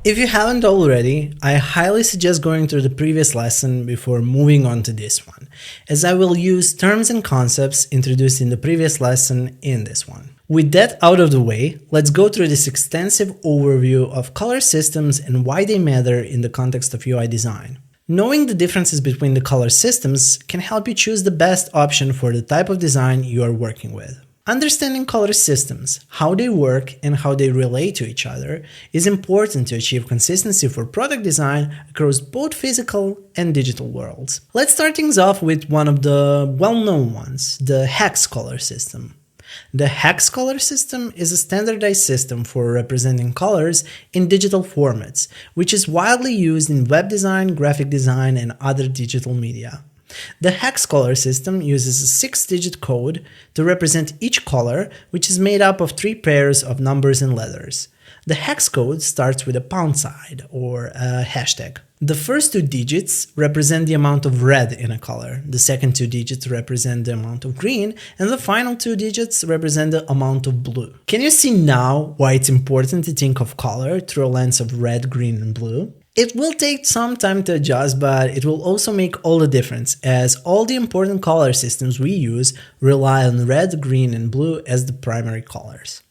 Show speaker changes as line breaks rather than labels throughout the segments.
If you haven't already, I highly suggest going through the previous lesson before moving on to this one, as I will use terms and concepts introduced in the previous lesson in this one. With that out of the way, let's go through this extensive overview of color systems and why they matter in the context of UI design. Knowing the differences between the color systems can help you choose the best option for the type of design you are working with. Understanding color systems, how they work and how they relate to each other, is important to achieve consistency for product design across both physical and digital worlds. Let's start things off with one of the well-known ones, the hex color system. The hex color system is a standardized system for representing colors in digital formats, which is widely used in web design, graphic design, and other digital media. The hex color system uses a 6-digit code to represent each color, which is made up of 3 pairs of numbers and letters. The hex code starts with a pound sign or a hashtag. The first 2 digits represent the amount of red in a color, the second 2 digits represent the amount of green, and the final 2 digits represent the amount of blue. Can you see now why it's important to think of color through a lens of red, green, and blue? It will take some time to adjust, but it will also make all the difference, as all the important color systems we use rely on red, green, and blue as the primary colors.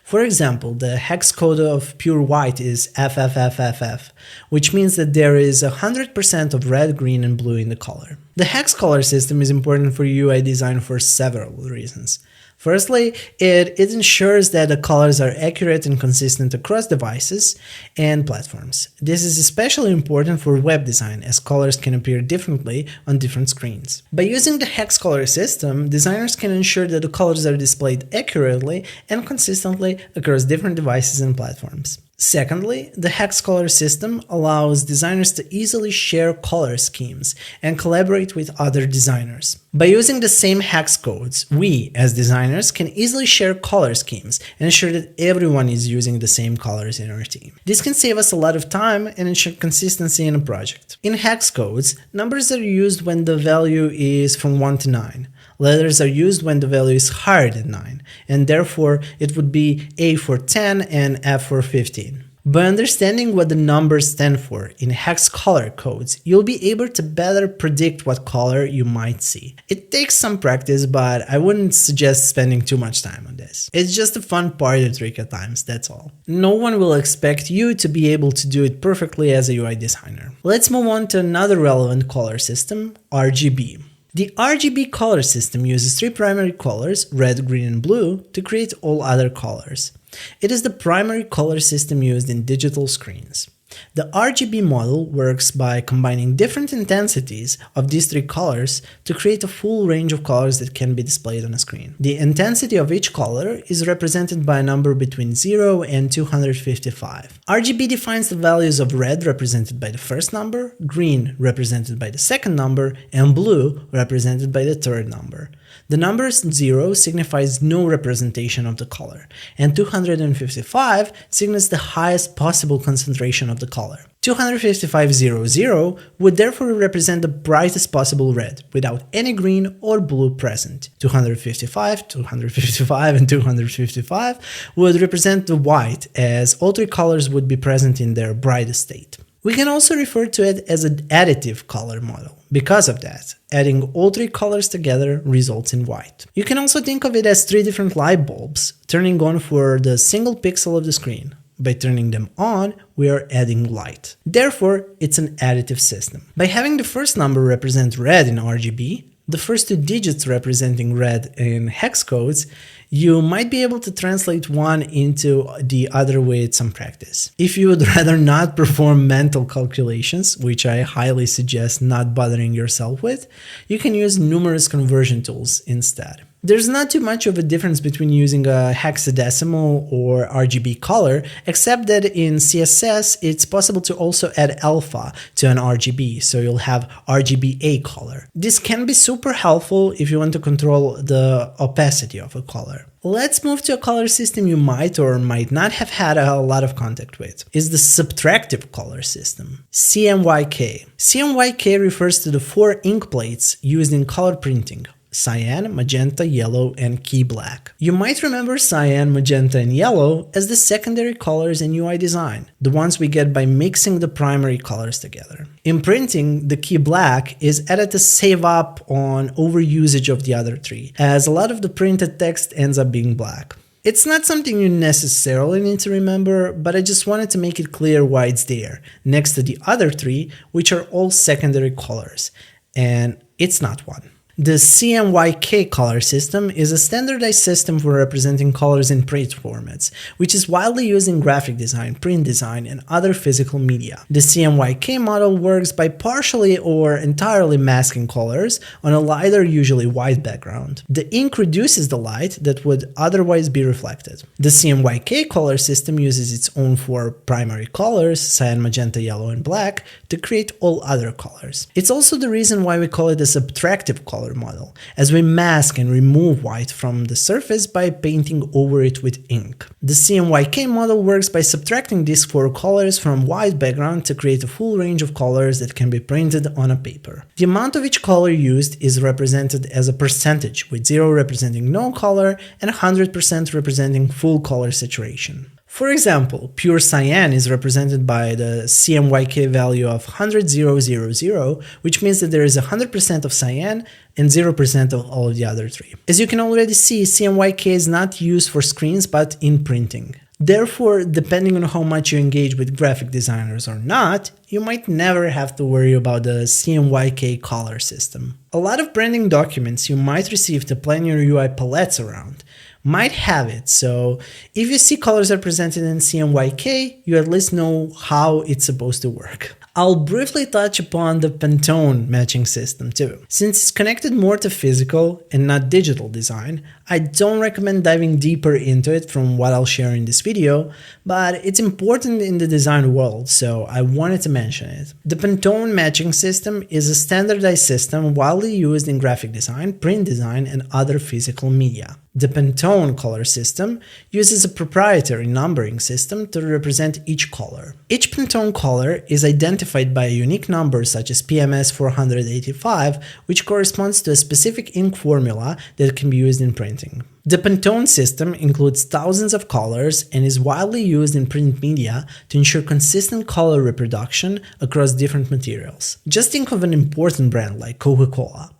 For example, the hex code of pure white is FFFFF, which means that there is 100% of red, green, and blue in the color. The hex color system is important for UI design for several reasons. Firstly, it ensures that the colors are accurate and consistent across devices and platforms. This is especially important for web design, as colors can appear differently on different screens. By using the hex color system, designers can ensure that the colors are displayed accurately and consistently across different devices and platforms. Secondly, the hex color system allows designers to easily share color schemes and collaborate with other designers. By using the same hex codes, we, as designers, can easily share color schemes and ensure that everyone is using the same colors in our team. This can save us a lot of time and ensure consistency in a project. In hex codes, numbers are used when the value is from 1 to 9. Letters are used when the value is higher than 9, and therefore it would be A for 10 and F for 15. By understanding what the numbers stand for in hex color codes, you'll be able to better predict what color you might see. It takes some practice, but I wouldn't suggest spending too much time on this. It's just a fun party trick at times, that's all. No one will expect you to be able to do it perfectly as a UI designer. Let's move on to another relevant color system, RGB. The RGB color system uses 3 primary colors, red, green, and blue, to create all other colors. It is the primary color system used in digital screens. The RGB model works by combining different intensities of these 3 colors to create a full range of colors that can be displayed on a screen. The intensity of each color is represented by a number between 0 and 255. RGB defines the values of red represented by the first number, green represented by the second number, and blue represented by the third number. The number 0 signifies no representation of the color, and 255 signals the highest possible concentration of the color. 25500 would therefore represent the brightest possible red, without any green or blue present. 255, 255, and 255 would represent the white, as all 3 colors would be present in their brightest state. We can also refer to it as an additive color model. Because of that, adding all 3 colors together results in white. You can also think of it as 3 different light bulbs turning on for the single pixel of the screen. By turning them on, we are adding light. Therefore, it's an additive system. By having the first number represent red in RGB, the first 2 digits representing red in hex codes, you might be able to translate one into the other with some practice. If you would rather not perform mental calculations, which I highly suggest not bothering yourself with, you can use numerous conversion tools instead. There's not too much of a difference between using a hexadecimal or RGB color, except that in CSS it's possible to also add alpha to an RGB, so you'll have RGBA color. This can be super helpful if you want to control the opacity of a color. Let's move to a color system you might or might not have had a lot of contact with. It's the subtractive color system, CMYK. CMYK refers to the 4 ink plates used in color printing. cyan, magenta, yellow, and key black. You might remember cyan, magenta, and yellow as the secondary colors in UI design, the ones we get by mixing the primary colors together. In printing, the key black is added to save up on overusage of the other three, as a lot of the printed text ends up being black. It's not something you necessarily need to remember, but I just wanted to make it clear why it's there, next to the other three, which are all secondary colors, and it's not one. The CMYK color system is a standardized system for representing colors in print formats, which is widely used in graphic design, print design, and other physical media. The CMYK model works by partially or entirely masking colors on a lighter, usually white background. The ink reduces the light that would otherwise be reflected. The CMYK color system uses its own four primary colors, cyan, magenta, yellow, and black, to create all other colors. It's also the reason why we call it a subtractive color model, as we mask and remove white from the surface by painting over it with ink. The CMYK model works by subtracting these four colors from white background to create a full range of colors that can be printed on a paper. The amount of each color used is represented as a percentage, with 0 representing no color and 100% representing full color saturation. For example, pure cyan is represented by the CMYK value of 100,000, which means that there is 100% of cyan and 0% of all of the other three. As you can already see, CMYK is not used for screens but in printing. Therefore, depending on how much you engage with graphic designers or not, you might never have to worry about the CMYK color system. A lot of branding documents you might receive to plan your UI palettes around might have it, so if you see colors represented in CMYK, you at least know how it's supposed to work. I'll briefly touch upon the Pantone matching system too. Since it's connected more to physical and not digital design, I don't recommend diving deeper into it from what I'll share in this video, but it's important in the design world, so I wanted to mention it. The Pantone matching system is a standardized system widely used in graphic design, print design, and other physical media. The Pantone color system uses a proprietary numbering system to represent each color. Each Pantone color is identified by a unique number such as PMS 485, which corresponds to a specific ink formula that can be used in printing. The Pantone system includes thousands of colors and is widely used in print media to ensure consistent color reproduction across different materials. Just think of an important brand like Coca-Cola.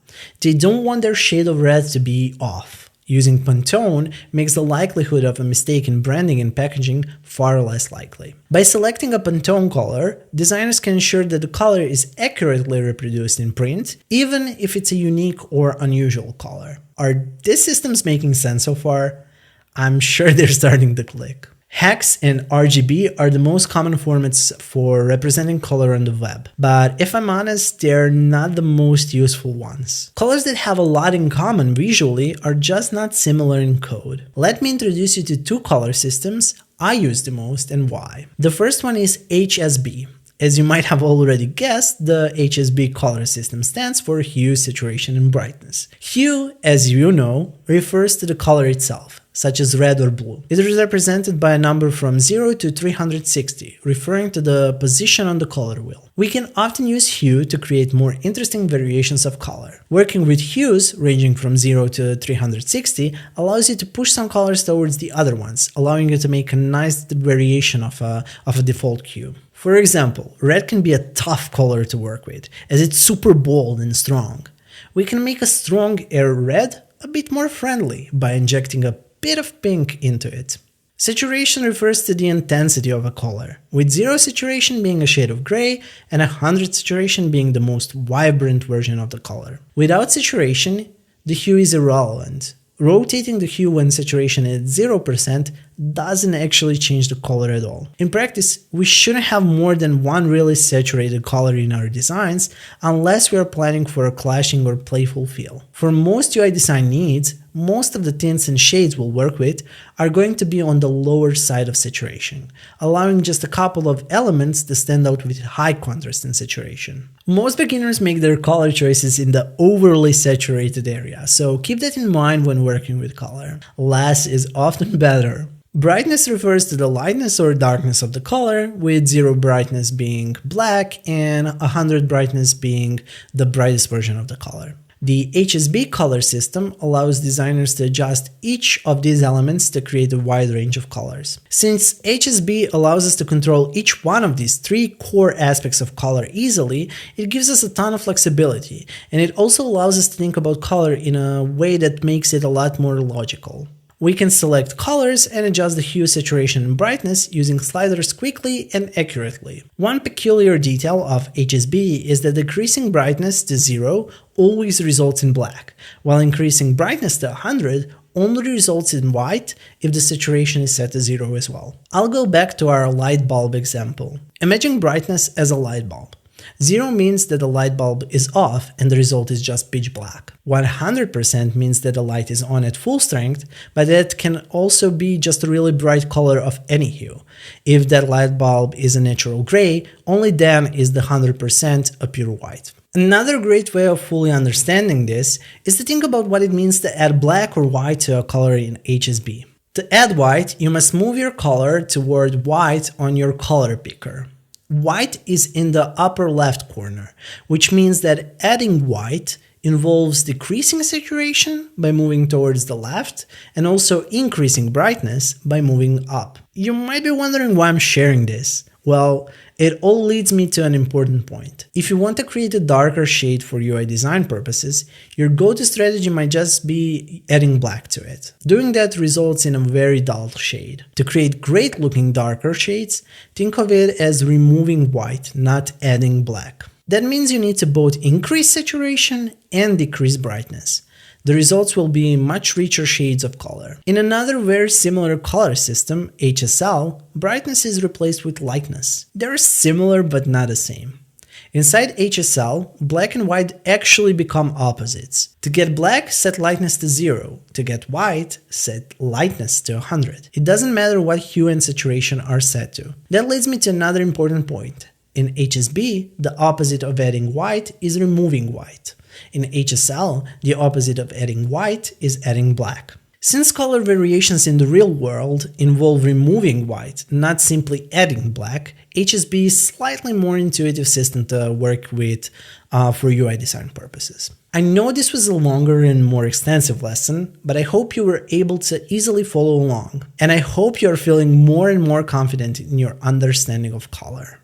They don't want their shade of red to be off. Using Pantone makes the likelihood of a mistake in branding and packaging far less likely. By selecting a Pantone color, designers can ensure that the color is accurately reproduced in print, even if it's a unique or unusual color. Are these systems making sense so far? I'm sure they're starting to click. Hex and RGB are the most common formats for representing color on the web, but if I'm honest, they're not the most useful ones. Colors that have a lot in common visually are just not similar in code. Let me introduce you to two color systems I use the most and why. The first one is HSB. As you might have already guessed, the HSB color system stands for hue, saturation, and brightness. Hue, as you know, refers to the color itself, such as red or blue. It is represented by a number from 0 to 360, referring to the position on the color wheel. We can often use hue to create more interesting variations of color. Working with hues, ranging from 0 to 360, allows you to push some colors towards the other ones, allowing you to make a nice variation of a default hue. For example, red can be a tough color to work with, as it's super bold and strong. We can make a strong air red a bit more friendly by injecting a bit of pink into it. Saturation refers to the intensity of a color, with 0 saturation being a shade of gray and 100 saturation being the most vibrant version of the color. Without saturation, the hue is irrelevant. Rotating the hue when saturation is 0% doesn't actually change the color at all. In practice, we shouldn't have more than one really saturated color in our designs unless we are planning for a clashing or playful feel. For most UI design needs, most of the tints and shades we'll work with are going to be on the lower side of saturation, allowing just a couple of elements to stand out with high contrast and saturation. Most beginners make their color choices in the overly saturated area, so keep that in mind when working with color. Less is often better. Brightness refers to the lightness or darkness of the color, with 0 brightness being black and 100 brightness being the brightest version of the color. The HSB color system allows designers to adjust each of these elements to create a wide range of colors. Since HSB allows us to control each one of these three core aspects of color easily, it gives us a ton of flexibility, and it also allows us to think about color in a way that makes it a lot more logical. We can select colors and adjust the hue, saturation, and brightness using sliders quickly and accurately. One peculiar detail of HSB is that decreasing brightness to 0 always results in black, while increasing brightness to 100 only results in white if the saturation is set to 0 as well. I'll go back to our light bulb example. Imagine brightness as a light bulb. 0 means that the light bulb is off and the result is just pitch black. 100% means that the light is on at full strength, but that can also be just a really bright color of any hue. If that light bulb is a natural gray, only then is the 100% a pure white. Another great way of fully understanding this is to think about what it means to add black or white to a color in HSB. To add white, you must move your color toward white on your color picker. White is in the upper left corner, which means that adding white involves decreasing saturation by moving towards the left and also increasing brightness by moving up. You might be wondering why I'm sharing this. Well, it all leads me to an important point. If you want to create a darker shade for UI design purposes, your go-to strategy might just be adding black to it. Doing that results in a very dull shade. To create great looking darker shades, think of it as removing white, not adding black. That means you need to both increase saturation and decrease brightness. The results will be much richer shades of color. In another very similar color system, HSL, brightness is replaced with lightness. They're similar but not the same. Inside HSL, black and white actually become opposites. To get black, set lightness to 0. To get white, set lightness to 100. It doesn't matter what hue and saturation are set to. That leads me to another important point. In HSB, the opposite of adding white is removing white. In HSL, the opposite of adding white is adding black. Since color variations in the real world involve removing white, not simply adding black, HSB is a slightly more intuitive system to work with for UI design purposes. I know this was a longer and more extensive lesson, but I hope you were able to easily follow along, and I hope you are feeling more and more confident in your understanding of color.